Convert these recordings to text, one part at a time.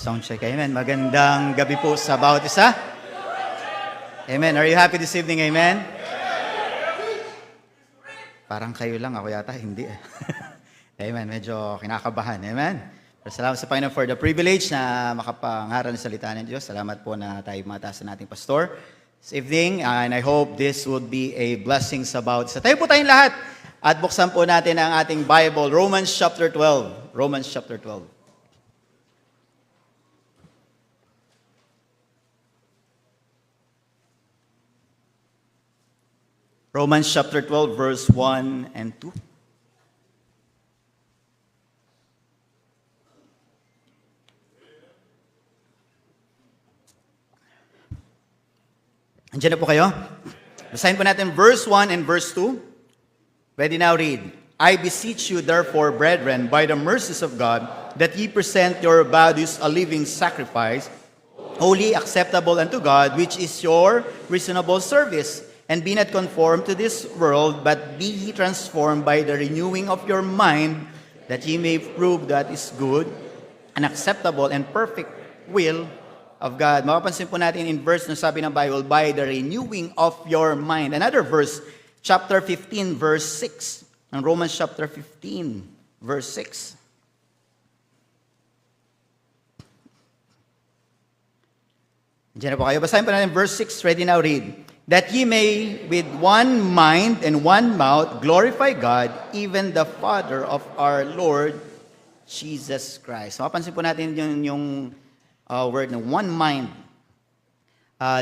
Sound check. Amen. Magandang gabi po sa bawat isa. Amen. Are you happy this evening? Amen. Parang kayo lang. Ako yata hindi. Amen. Medyo kinakabahan. Amen. Pero salamat sa Panginoon for the privilege na makapangaral ng salita ng Diyos. Salamat po na tayo mataas sa nating pastor this evening. And I hope this would be a blessing sa bawat isa. Tayo po tayong lahat. At buksan po natin ang ating Bible, Romans chapter 12. Romans chapter 12. Romans chapter 12, verse 1 and 2. Andiyan na po kayo? Basahin po natin verse 1 and verse 2. Ready now, read. I beseech you, therefore, brethren, by the mercies of God, that ye present your bodies a living sacrifice, holy, acceptable unto God, which is your reasonable service. And be not conformed to this world, but be ye transformed by the renewing of your mind, that ye may prove that is good, and acceptable, and perfect will of God. Mapapansin po natin in verse na sabi ng Bible, by the renewing of your mind. Another verse, chapter 15, verse 6. Ang Romans chapter 15, verse 6. Diyan na po kayo. Basahin po natin verse 6. Ready now, read. That ye may with one mind and one mouth glorify God, even the Father of our Lord Jesus Christ. Mapapansin po natin yung word na one mind.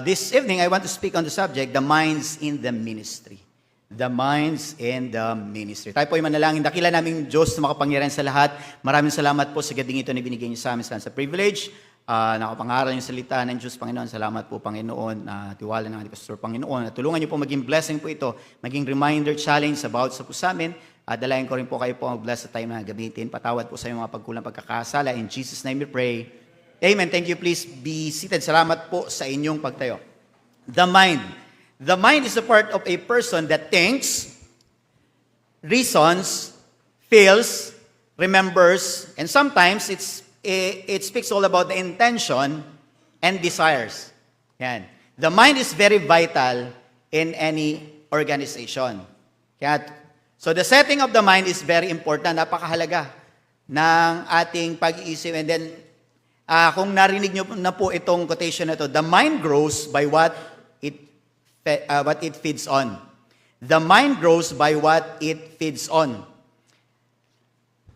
This evening, I want to speak on the subject, the minds in the ministry. The minds in the ministry. Tayo po ay manalangin. Dakila naming Diyos na makapangyarihan sa lahat. Maraming salamat po sa gading ito na binigay niyo sa amin sa privilege. Nakapangaral yung salita ng Diyos, Panginoon. Salamat po, Panginoon. Tiwala ng ating Pastor, Panginoon. At tulungan niyo po maging blessing po ito, maging reminder, challenge about sa po sa amin. At dalayan ko rin po kayo po mag-bless sa time na gamitin. Patawad po sa iyong mga pagkulang pagkakasala. In Jesus' name we pray. Amen. Thank you. Please be seated. Salamat po sa inyong pagtayo. The mind. The mind is a part of a person that thinks, reasons, feels, remembers, and sometimes it speaks all about the intention and desires. Yan. The mind is very vital in any organization. So the setting of the mind is very important. Napakahalaga ng ating pag-iisip. And then, kung narinig nyo na po itong quotation na ito, the mind grows by what it feeds on. The mind grows by what it feeds on.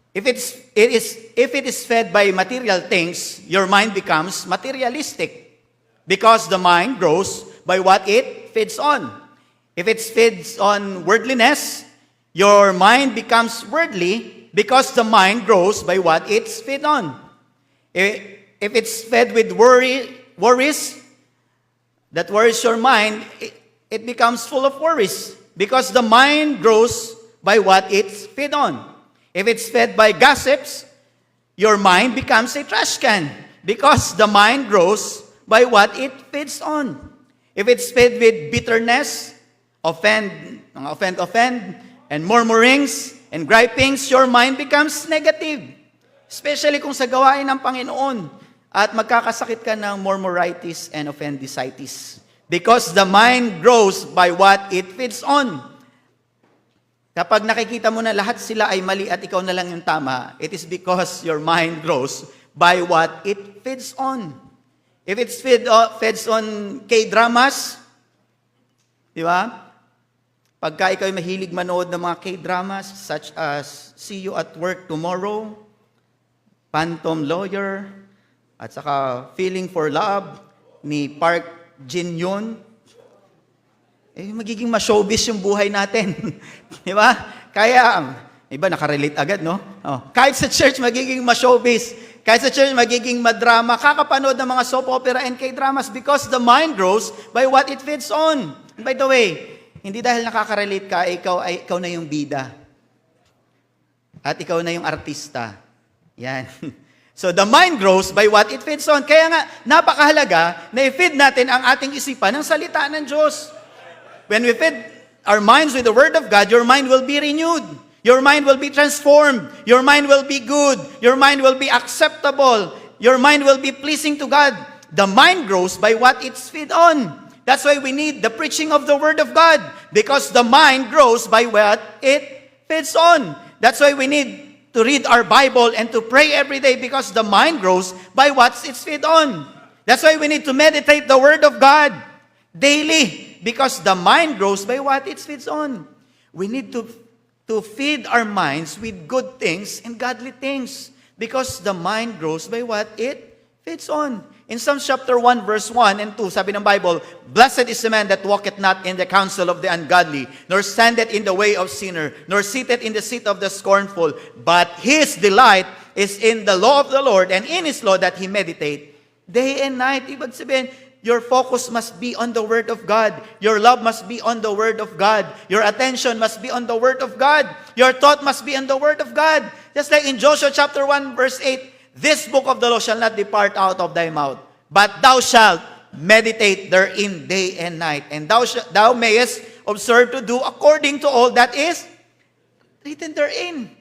If it is fed by material things, your mind becomes materialistic because the mind grows by what it feeds on. If it feeds on worldliness, your mind becomes worldly because the mind grows by what it's fed on. If it's fed with worries, that worries your mind, it becomes full of worries because the mind grows by what it's fed on. If it's fed by gossips, your mind becomes a trash can because the mind grows by what it feeds on. If it's fed with bitterness, offend, and murmurings and gripings, your mind becomes negative. Especially kung sa gawain ng Panginoon at magkakasakit ka ng murmuritis and offendicitis. Because the mind grows by what it feeds on. Kapag nakikita mo na lahat sila ay mali at ikaw na lang yung tama, it is because your mind grows by what it feeds on. If it's feeds on K-dramas, di ba? Pagka ikaw ay mahilig manood ng mga K-dramas, such as See You at Work Tomorrow, Phantom Lawyer, at saka Feeling for Love ni Park Jin-yoon, magiging ma-showbiz yung buhay natin. Di ba? Kaya, iba nakarelate agad, no? Kahit sa church, magiging ma-showbiz. Kahit sa church, magiging madrama. Kakapanood ng mga soap opera and K-dramas because the mind grows by what it feeds on. And by the way, hindi dahil nakaka-relate ka, ikaw na yung bida. At ikaw na yung artista. Yan. So the mind grows by what it feeds on. Kaya nga, napakahalaga na i-feed natin ang ating isipan ng salita ng Diyos. When we feed our minds with the Word of God, your mind will be renewed. Your mind will be transformed. Your mind will be good. Your mind will be acceptable. your mind will be pleasing to God. The mind grows by what it's fed on. That's why we need the preaching of the Word of God, because the mind grows by what it feeds on. That's why we need to read our Bible and to pray every day, because the mind grows by what it's fed on. That's why we need to meditate the Word of God daily, because the mind grows by what it feeds on. We need to feed our minds with good things and godly things, because the mind grows by what it feeds on. In Psalms chapter 1, verse 1 and 2, sabi ng Bible, "Blessed is the man that walketh not in the counsel of the ungodly, nor standeth in the way of sinner, nor sitteth in the seat of the scornful, but his delight is in the law of the Lord, and in his law that he meditate day and night." Ibig sabihin, your focus must be on the Word of God. Your love must be on the Word of God. Your attention must be on the Word of God. Your thought must be on the Word of God. Just like in Joshua chapter 1, verse 8, "This book of the law shall not depart out of thy mouth, but thou shalt meditate therein day and night, and thou mayest observe to do according to all that is written therein."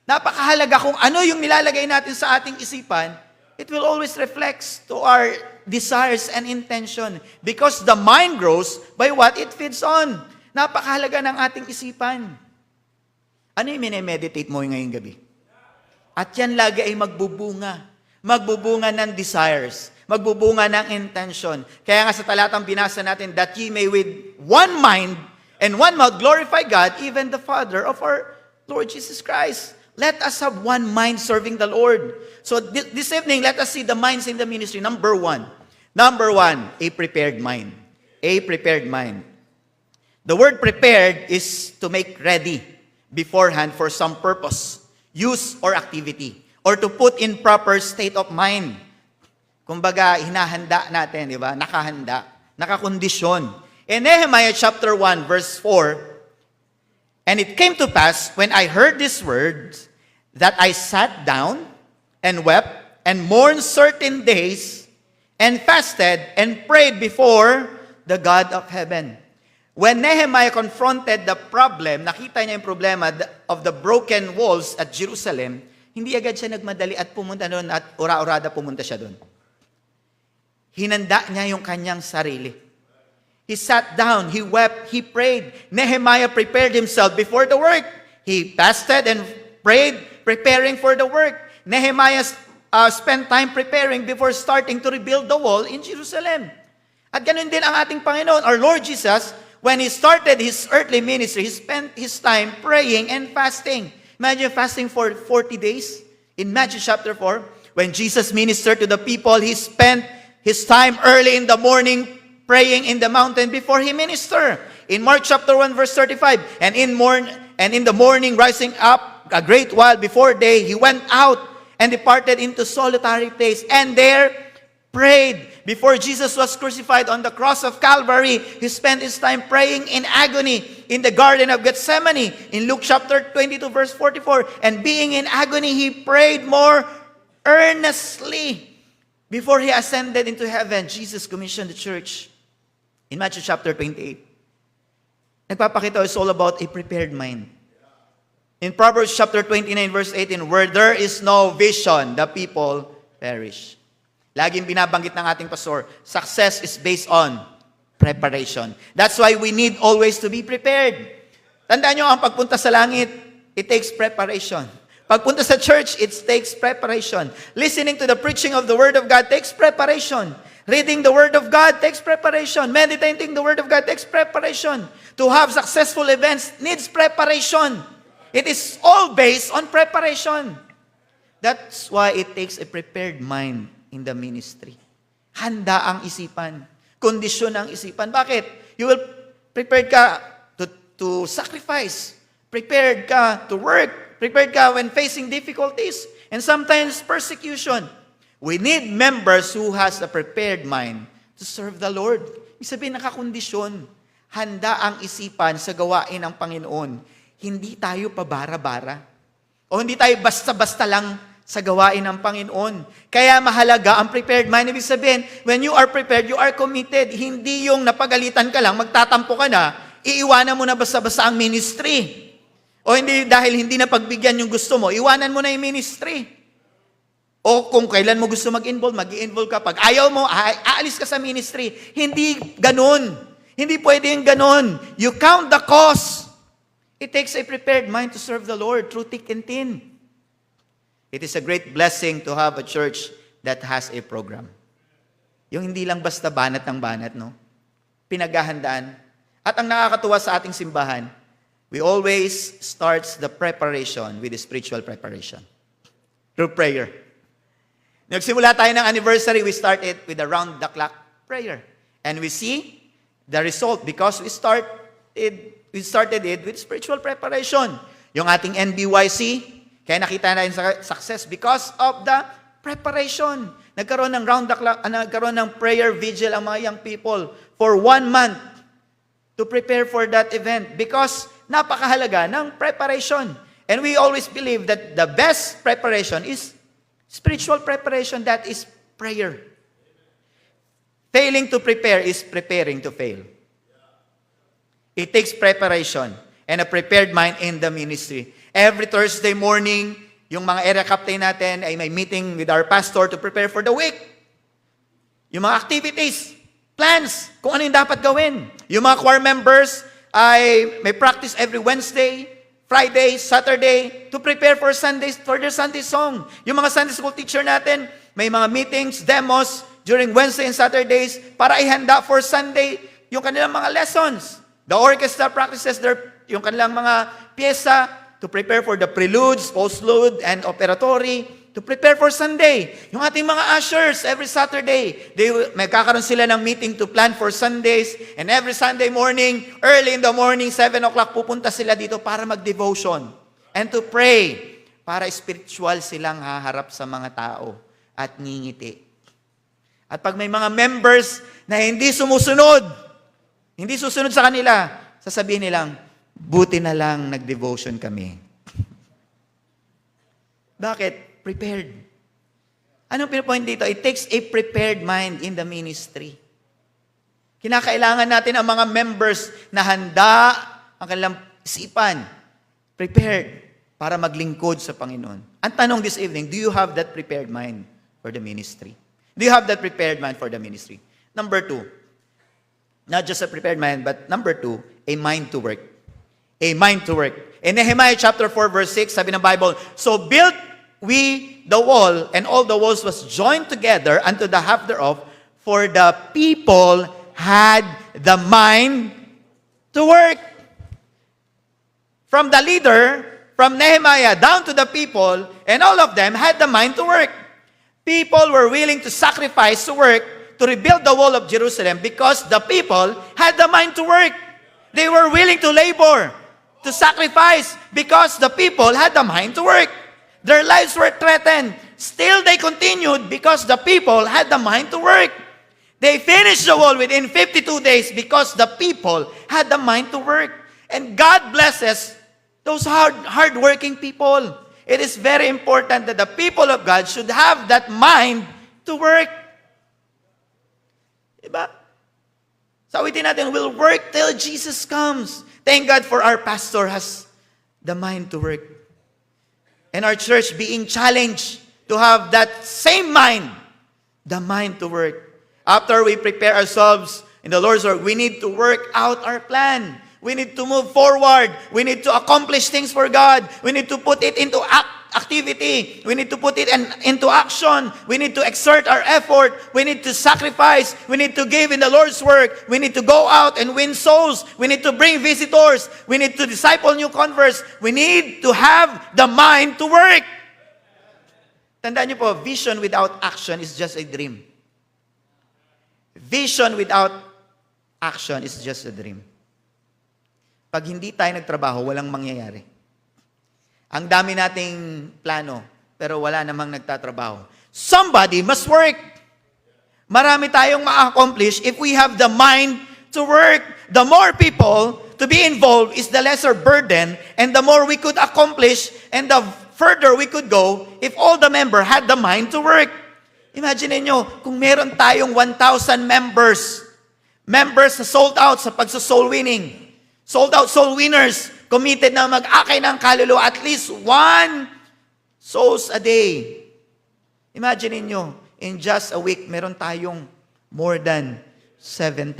Napakahalaga kung ano yung nilalagay natin sa ating isipan. It will always reflect to our desires and intention, because the mind grows by what it feeds on. Napakahalaga ng ating isipan. Ano yung minemeditate mo ngayong gabi? At yan lagi ay magbubunga. Magbubunga ng desires. Magbubunga ng intention. Kaya nga sa talatang binasa natin, "That ye may with one mind and one mouth glorify God, even the Father of our Lord Jesus Christ." Let us have one mind serving the Lord. So this evening, let us see the minds in the ministry. Number one, a prepared mind. A prepared mind. The word prepared is to make ready beforehand for some purpose, use, or activity, or to put in proper state of mind. Kumbaga, hinahanda natin, di ba? Nakahanda, nakakondisyon. In Nehemiah chapter 1, verse 4, "And it came to pass, when I heard these words, that I sat down and wept and mourned certain days and fasted and prayed before the God of heaven." When Nehemiah confronted the problem, nakita niya yung problema of the broken walls at Jerusalem, hindi agad siya nagmadali at pumunta doon at ura-urada pumunta siya doon. Hinanda niya yung kanyang sarili. He sat down, he wept, he prayed. Nehemiah prepared himself before the work. He fasted and prayed, preparing for the work. Nehemiah spent time preparing before starting to rebuild the wall in Jerusalem. At ganun din ang ating Panginoon, our Lord Jesus, when He started His earthly ministry, He spent His time praying and fasting. Imagine fasting for 40 days. In Matthew chapter 4, when Jesus ministered to the people, He spent His time early in the morning praying in the mountain before He ministered. In Mark chapter 1, verse 35, and in the morning rising up a great while before day, He went out and departed into solitary place, and there prayed. Before Jesus was crucified on the cross of Calvary, He spent His time praying in agony in the Garden of Gethsemane. In Luke chapter 22, verse 44, and being in agony, He prayed more earnestly. Before He ascended into heaven, Jesus commissioned the church. In Matthew chapter 28, nagpapakita is all about a prepared mind. In Proverbs chapter 29, verse 18, "Where there is no vision, the people perish." Laging binabanggit ng ating pastor, success is based on preparation. That's why we need always to be prepared. Tandaan nyo, ang pagpunta sa langit, it takes preparation. Pagpunta sa church, it takes preparation. Listening to the preaching of the Word of God takes preparation. Reading the Word of God takes preparation. Meditating the Word of God takes preparation. To have successful events needs preparation. It is all based on preparation. That's why it takes a prepared mind in the ministry. Handa ang isipan. Kondisyon ang isipan. Bakit? You will prepared ka to sacrifice. Prepared ka to work. Prepared ka when facing difficulties and sometimes persecution. We need members who has a prepared mind to serve the Lord. Ibig sabihin, nakakondisyon. Handa ang isipan sa gawain ng Panginoon. Hindi tayo pabara-bara. O hindi tayo basta-basta lang sa gawain ng Panginoon. Kaya mahalaga ang prepared mind. Ibig sabihin, when you are prepared, you are committed. Hindi yung napagalitan ka lang, magtatampo ka na, iiwanan mo na basta-basta ang ministry. O hindi, dahil hindi na pagbigyan yung gusto mo, iwanan mo na yung ministry. O kung kailan mo gusto mag-involve, mag-involve ka. Pag ayaw mo, aalis ka sa ministry. Hindi ganun. Hindi pwedeng ganun. You count the cost. It takes a prepared mind to serve the Lord through thick and thin. It is a great blessing to have a church that has a program. Yung hindi lang basta banat ng banat, no? Pinaghahandaan. At ang nakakatuwa sa ating simbahan, we always starts the preparation with the spiritual preparation. Through prayer. Nagsimula tayo ng anniversary, we started with a round-the-clock prayer. And we see the result because we started it with spiritual preparation. Yung ating NBYC, kaya nakita natin success because of the preparation. Nagkaroon ng round-the-clock, nagkaroon ng prayer vigil ang mga young people for 1 month to prepare for that event because napakahalaga ng preparation. And we always believe that the best preparation is spiritual preparation, that is prayer. Failing to prepare is preparing to fail. It takes preparation and a prepared mind in the ministry. Every Thursday morning, yung mga area captain natin ay may meeting with our pastor to prepare for the week. Yung mga activities, plans, kung ano yung dapat gawin. Yung mga choir members ay may practice every Wednesday, Friday, Saturday, to prepare for Sundays, for their Sunday song. Yung mga Sunday school teacher natin, may mga meetings, demos, during Wednesday and Saturdays, para ihanda for Sunday, yung kanilang mga lessons. The orchestra practices yung kanilang mga pyesa, to prepare for the preludes, postlude, and operatory, to prepare for Sunday. Yung ating mga ushers, every Saturday, magkakaroon sila ng meeting to plan for Sundays, and every Sunday morning, early in the morning, 7 o'clock, pupunta sila dito para mag-devotion and to pray para spiritual silang haharap sa mga tao at ngingiti. At pag may mga members na hindi susunod sa kanila, sasabihin nilang, buti na lang nag-devotion kami. Bakit? Prepared. Anong pinapoint dito? It takes a prepared mind in the ministry. Kinakailangan natin ang mga members na handa ang kanilang isipan, prepared para maglingkod sa Panginoon. Ang tanong this evening, do you have that prepared mind for the ministry? Do you have that prepared mind for the ministry? Number 2, not just a prepared mind, but number 2, a mind to work. A mind to work. In Nehemiah chapter 4, verse 6, sabi ng Bible, so built we the wall, and all the walls was joined together unto the half thereof, for the people had the mind to work. From the leader, from Nehemiah down to the people, and all of them had the mind to work. People were willing to sacrifice to work to rebuild the wall of Jerusalem because the people had the mind to work. They were willing to labor, to sacrifice because the people had the mind to work. Their lives were threatened. Still, they continued because the people had the mind to work. They finished the wall within 52 days because the people had the mind to work. And God blesses those hard-working people. It is very important that the people of God should have that mind to work. Diba? Sawitin natin, we'll work till Jesus comes. Thank God for our pastor has the mind to work. And our church being challenged to have that same mind, the mind to work. After we prepare ourselves in the Lord's work, we need to work out our plan. We need to move forward. We need to accomplish things for God. We need to put it into activity. We need to put it into action. We need to exert our effort. We need to sacrifice. We need to give in the Lord's work. We need to go out and win souls. We need to bring visitors. We need to disciple new converts. We need to have the mind to work. Tandaan niyo po, vision without action is just a dream. Vision without action is just a dream. Pag hindi tayo nagtrabaho, walang mangyayari. Ang dami nating plano, pero wala namang nagtatrabaho. Somebody must work. Marami tayong ma-accomplish if we have the mind to work. The more people to be involved is the lesser burden, and the more we could accomplish, and the further we could go if all the members had the mind to work. Imagine niyo, kung meron tayong 1,000 members na sold out sa pagsa-soul winning, sold out soul winners, committed na mag-akay ng kaluluwa, at least 1 souls a day. Imagine niyo, in just a week, meron tayong more than 7,000.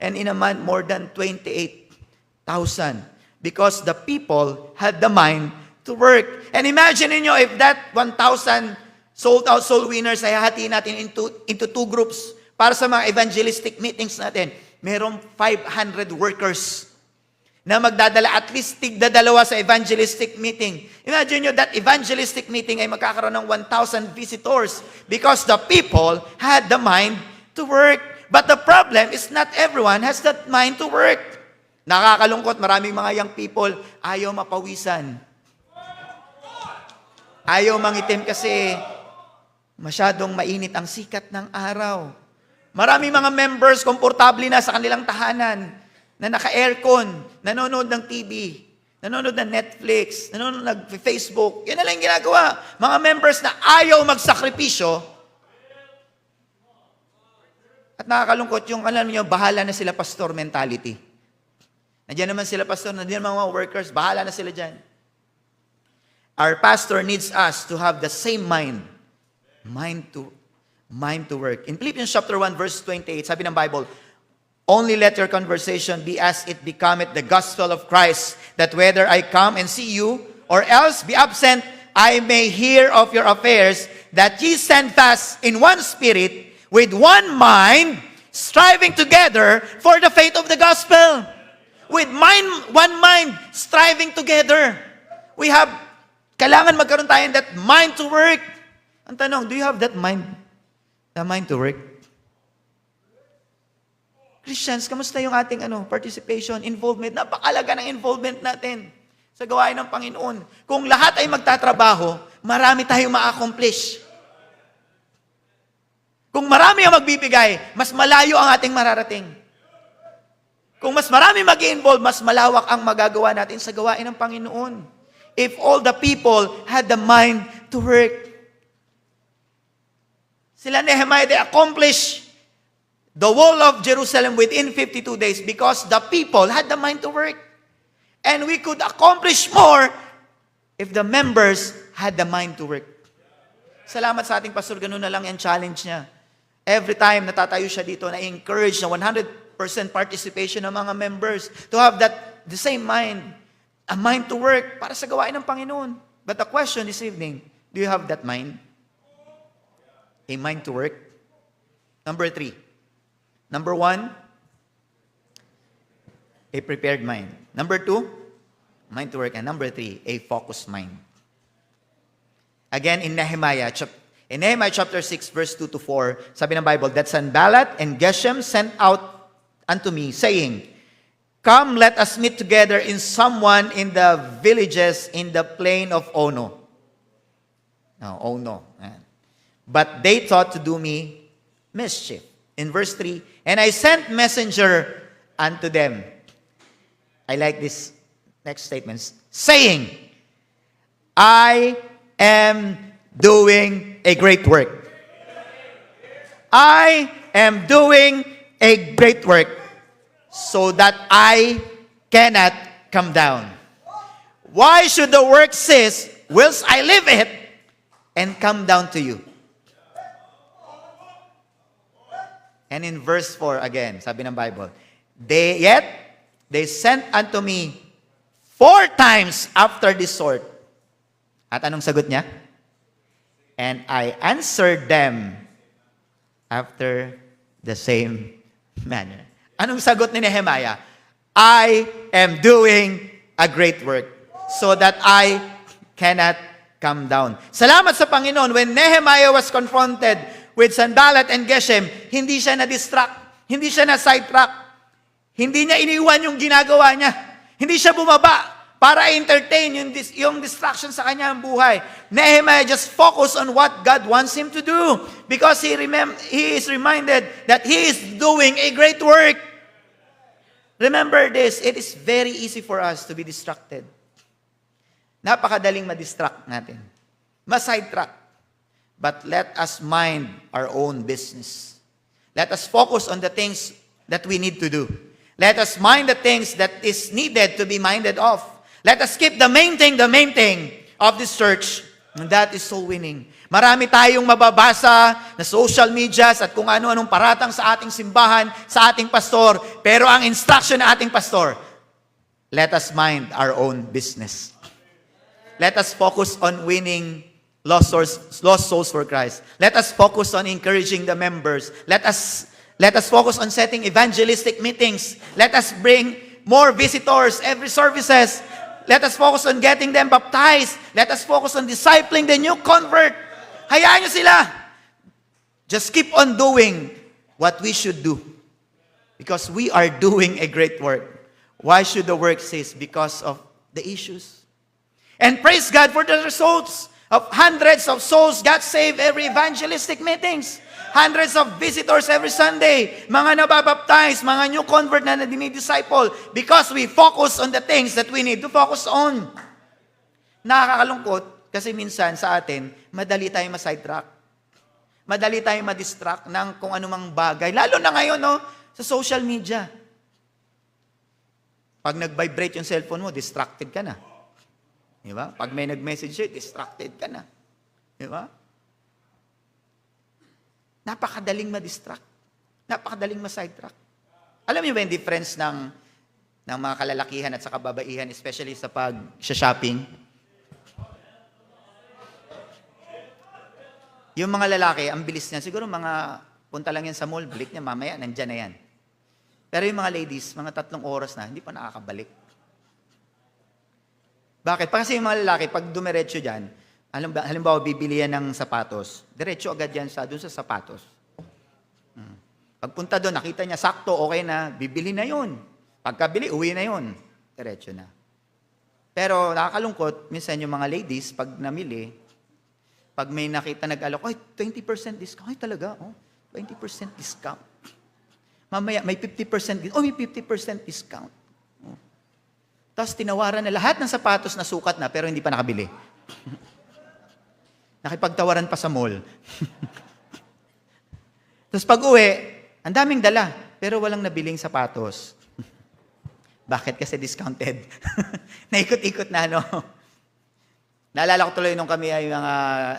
And in a month, more than 28,000. Because the people had the mind to work. And imagine niyo if that 1,000 sold out soul winners ay hahatiin natin into two groups para sa mga evangelistic meetings natin. Merong 500 workers na magdadala at least tigdadalawa sa evangelistic meeting. Imagine nyo that evangelistic meeting ay magkakaroon ng 1,000 visitors because the people had the mind to work. But the problem is not everyone has that mind to work. Nakakalungkot, maraming mga young people ayaw mapawisan. Ayaw mangitim kasi masyadong mainit ang sikat ng araw. Maraming mga members komportable na sa kanilang tahanan na naka-aircon, nanonood ng TV, nanonood ng Netflix, nanonood ng Facebook. Yan na lang ginagawa. Mga members na ayaw magsakripisyo. At nakakalungkot yung, alam niyo, bahala na sila pastor mentality. Nandiyan naman sila pastor, nandiyan mga workers, bahala na sila dyan. Our pastor needs us to have the same mind. Mind to work. In Philippians chapter 1, verse 28, sabi ng Bible, only let your conversation be as it becometh the gospel of Christ, that whether I come and see you, or else be absent, I may hear of your affairs, that ye stand fast in one spirit, with one mind, striving together for the faith of the gospel. With one mind, striving together. Kailangan magkaroon tayo that mind to work. Ang tanong, do you have that mind? The mind to work? Christians, kamusta yung ating participation, involvement? Napakalaga ng involvement natin sa gawain ng Panginoon. Kung lahat ay magtatrabaho, marami tayong ma-accomplish. Kung marami ang magbibigay, mas malayo ang ating mararating. Kung mas marami mag-involve, mas malawak ang magagawa natin sa gawain ng Panginoon. If all the people had the mind to work. Sila Nehemiah, they accomplished the wall of Jerusalem within 52 days because the people had the mind to work. And we could accomplish more if the members had the mind to work. Salamat sa ating pastor, ganun na lang yung challenge niya. Every time natatayo siya dito, na-encourage na 100% participation ng mga members to have the same mind, a mind to work para sa gawain ng Panginoon. But the question this evening, do you have that mind? A mind to work? Number 3. Number 1, a prepared mind. Number 2, mind to work. And number 3, a focused mind. Again, in Nehemiah chapter 6, verse 2 to 4, sabi ng Bible, that Sanballat and Geshem sent out unto me, saying, come, let us meet together in someone in the villages in the plain of Ono. No, Ono. But they thought to do me mischief. In verse 3, and I sent messenger unto them. I like this next statement. Saying, I am doing a great work. I am doing a great work so that I cannot come down. Why should the work cease whilst I live it and come down to you? And in verse 4 again, sabi ng Bible, they sent unto me 4 times after this sort. At anong sagot niya? And I answered them after the same manner. Anong sagot ni Nehemiah? I am doing a great work so that I cannot come down. Salamat sa Panginoon, when Nehemiah was confronted with Sanballat and Geshem, hindi siya na-distract, hindi siya na-sidetrack, hindi niya iniwan yung ginagawa niya, hindi siya bumaba para entertain yung distraction sa kanyang buhay. Nehemiah just focus on what God wants him to do because he is reminded that he is doing a great work. Remember this, it is very easy for us to be distracted. Napakadaling ma-distract natin, ma-sidetrack. But let us mind our own business. Let us focus on the things that we need to do. Let us mind the things that is needed to be minded of. Let us keep the main thing of this church, And that is soul winning. Marami tayong mababasa na social medias at kung ano-anong paratang sa ating simbahan, sa ating pastor. Pero ang instruction ng ating pastor, let us mind our own business. Let us focus on winning lost souls for Christ. Let us focus on encouraging the members. Let us focus on setting evangelistic meetings. Let us bring more visitors every services. Let us focus on getting them baptized. Let us focus on discipling the new convert. Hayaan nyo sila. Just keep on doing what we should do. Because we are doing a great work. Why should the work cease? Because of the issues. And praise God for the results of hundreds of souls got saved every evangelistic meetings. Hundreds of visitors every Sunday. Mga nababaptize, mga new convert na dinidisciple. Because we focus on the things that we need to focus on. Nakakalungkot kasi minsan sa atin, madali tayong ma-sidetrack. Madali tayong ma-distract ng kung anumang bagay. Lalo na ngayon, no, sa social media. Pag nag-vibrate yung cellphone mo, distracted ka na. Di ba? Pag may nag-message sa'yo, distracted ka na. Di ba? Napakadaling ma-distract. Napakadaling ma-sidetrack. Alam niyo ba yung difference ng mga kalalakihan at sa kababaihan, especially sa pag-shopping? Yung mga lalaki, ang bilis niya. Siguro mga punta lang yan sa mall, balik niya, mamaya, nandyan na yan. Pero yung mga ladies, mga 3 oras na, hindi pa nakakabalik. Bakit? Kasi yung mga lalaki, pag dumiretso dyan, halimbawa, bibili yan ng sapatos. Diretso agad yan doon sa sapatos. Pagpunta doon, nakita niya, sakto, okay na, bibili na yun. Pagkabili, uwi na yun. Diretso na. Pero nakakalungkot, minsan yung mga ladies, pag namili, pag may nakita nag-alok, 20% discount. Ay, talaga, 20% discount. Mamaya, may 50%, may 50% discount. Tapos tinawaran na lahat ng sapatos na sukat na, pero hindi pa nakabili. Nakipagtawaran pa sa mall. Tapos pag uwi, ang daming dala, pero walang nabiling sapatos. Bakit? Kasi discounted. Naikot-ikot na, no? Naalala ko tuloy nung kami ay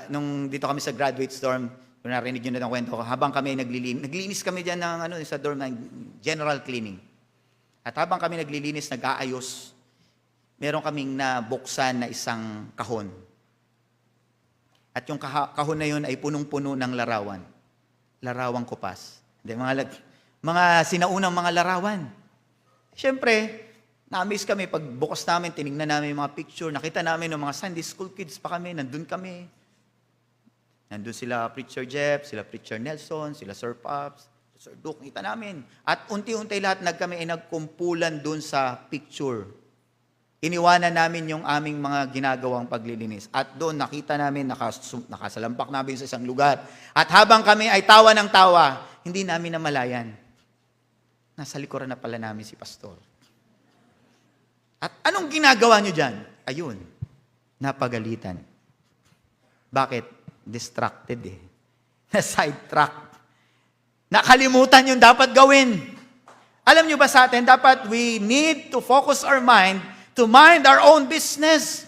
nung dito kami sa graduate storm, kung narinig nyo na ng kwento ko, habang kami naglilinis kami dyan ng sa dorm ng general cleaning. At habang kami naglilinis, nag-aayos, meron kaming nabuksan na isang kahon. At yung kahon na yun ay punong-puno ng larawan. Larawang kupas. Mga sinaunang mga larawan. Siyempre, na-amaze kami. Pag bukas namin, tinignan namin yung mga picture. Nakita namin ng mga Sunday school kids pa kami. Nandun kami. Nandun sila Preacher Jeff, sila Preacher Nelson, sila Sir Pops, Sir Duke. Nakita namin. At unti-unti lahat kami ay nagkumpulan dun sa picture. Iniwanan namin yung aming mga ginagawang paglilinis. At doon nakita namin, nakasalampak namin sa isang lugar. At habang kami ay tawa ng tawa, hindi namin namalayan. Nasa likuran na pala namin si Pastor. At anong ginagawa nyo dyan? Ayun, napagalitan. Bakit? Distracted eh. Na-sidetrack. Nakalimutan yung dapat gawin. Alam nyo ba sa atin, dapat we need to focus our mind to mind our own business.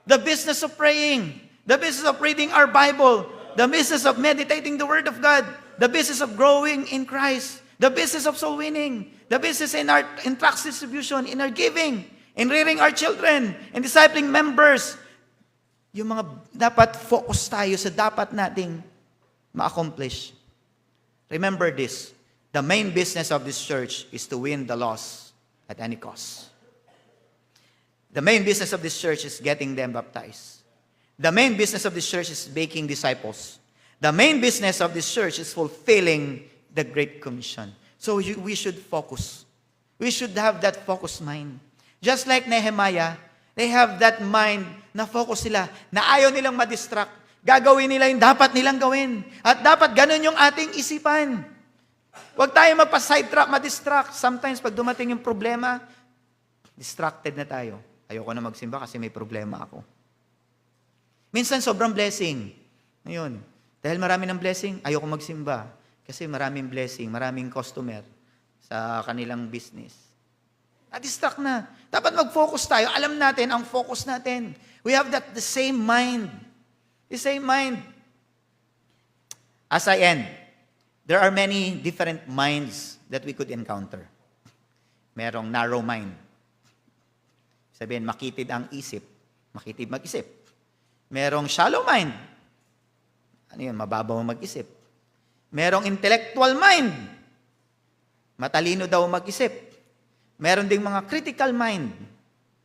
The business of praying. The business of reading our Bible. The business of meditating the Word of God. The business of growing in Christ. The business of soul winning. The business in tracts distribution, in our giving, in rearing our children, in discipling members. Yung mga dapat focus tayo sa dapat nating ma-accomplish. Remember this. The main business of this church is to win the lost at any cost. The main business of this church is getting them baptized. The main business of this church is making disciples. The main business of this church is fulfilling the Great Commission. So we should focus. We should have that focused mind. Just like Nehemiah, they have that mind na focus sila, na ayaw nilang madistract. Gagawin nila yung dapat nilang gawin. At dapat ganun yung ating isipan. Huwag tayo magpa-sidetrack, madistract. Sometimes pag dumating yung problema, distracted na tayo. Ayoko na magsimba kasi may problema ako. Minsan sobrang blessing. Ngayon, dahil marami ng blessing, ayoko magsimba. Kasi maraming blessing, maraming customer sa kanilang business. Na-distract na. Dapat mag-focus tayo. Alam natin ang focus natin. We have the same mind. The same mind. As I end, there are many different minds that we could encounter. Merong narrow mind. Sabihin, makitid ang isip. Makitid mag-isip. Merong shallow mind. Ano yun? Mababaw mag-isip. Merong intellectual mind. Matalino daw mag-isip. Meron ding mga critical mind.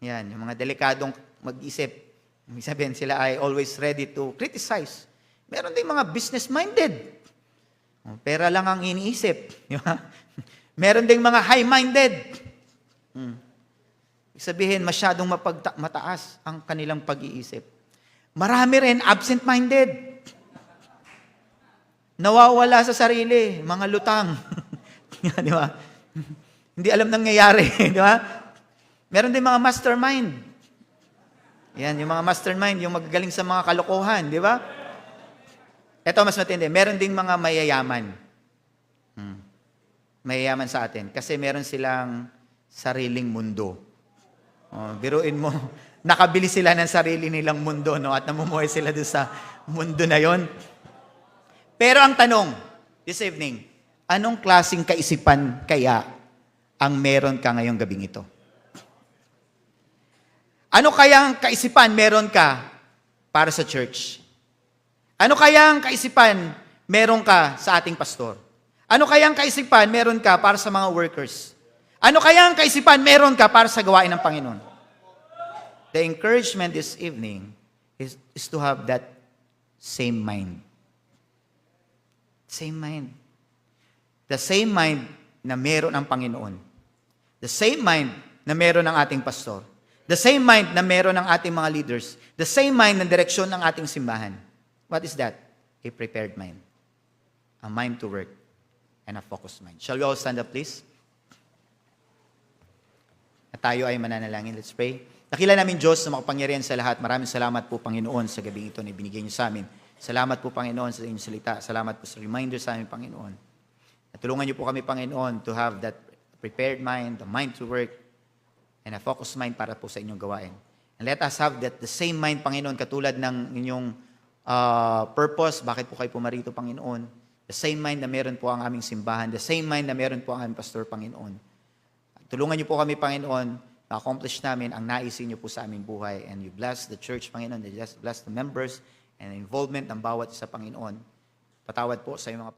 Yan, yung mga delikadong mag-isip. Ibig sabihin, sila ay always ready to criticize. Meron ding mga business-minded. Pera lang ang iniisip. Meron ding mga high-minded. Ibig sabihin, masyadong mataas ang kanilang pag-iisip. Marami rin absent-minded. Nawawala sa sarili, mga lutang. Di ba? Hindi alam nangyayari, di ba? Meron din mga mastermind. Yan, yung mga mastermind, yung magagaling sa mga kalokohan, di ba? Ito mas matindi, meron ding mga mayayaman. Mayayaman sa atin kasi meron silang sariling mundo. Biruin mo, nakabili sila ng sarili nilang mundo, no? At namumuhay sila doon sa mundo na yon. Pero ang tanong, this evening, anong klaseng kaisipan kaya ang meron ka ngayong gabing ito? Ano kayang kaisipan meron ka para sa church? Ano kayang kaisipan meron ka sa ating pastor? Ano kayang kaisipan meron ka para sa mga workers? Ano kayang kaisipan meron ka para sa gawain ng Panginoon? The encouragement this evening is to have that same mind. Same mind. The same mind na meron ang Panginoon. The same mind na meron ng ating pastor. The same mind na meron ng ating mga leaders. The same mind na direksyon ng ating simbahan. What is that? A prepared mind. A mind to work. And a focused mind. Shall we all stand up, please? At tayo ay mananalangin. Let's pray. Dakila namin Diyos na makapangyarihan sa lahat. Maraming salamat po, Panginoon, sa gabing ito na ibinigay niyo sa amin. Salamat po, Panginoon, sa inyong salita. Salamat po sa reminder sa amin, Panginoon. At tulungan niyo po kami, Panginoon, to have that prepared mind, the mind to work, and a focused mind para po sa inyong gawain. And let us have that the same mind, Panginoon, katulad ng inyong purpose, bakit po kayo pumarito, Panginoon. The same mind na meron po ang aming simbahan, the same mind na meron po ang aming pastor, Panginoon. Tulungan niyo po kami, Panginoon, na-accomplish namin ang naisin niyo po sa aming buhay. And you bless the church, Panginoon, bless the members, and involvement ng bawat isa, Panginoon. Patawad po sa iyong mga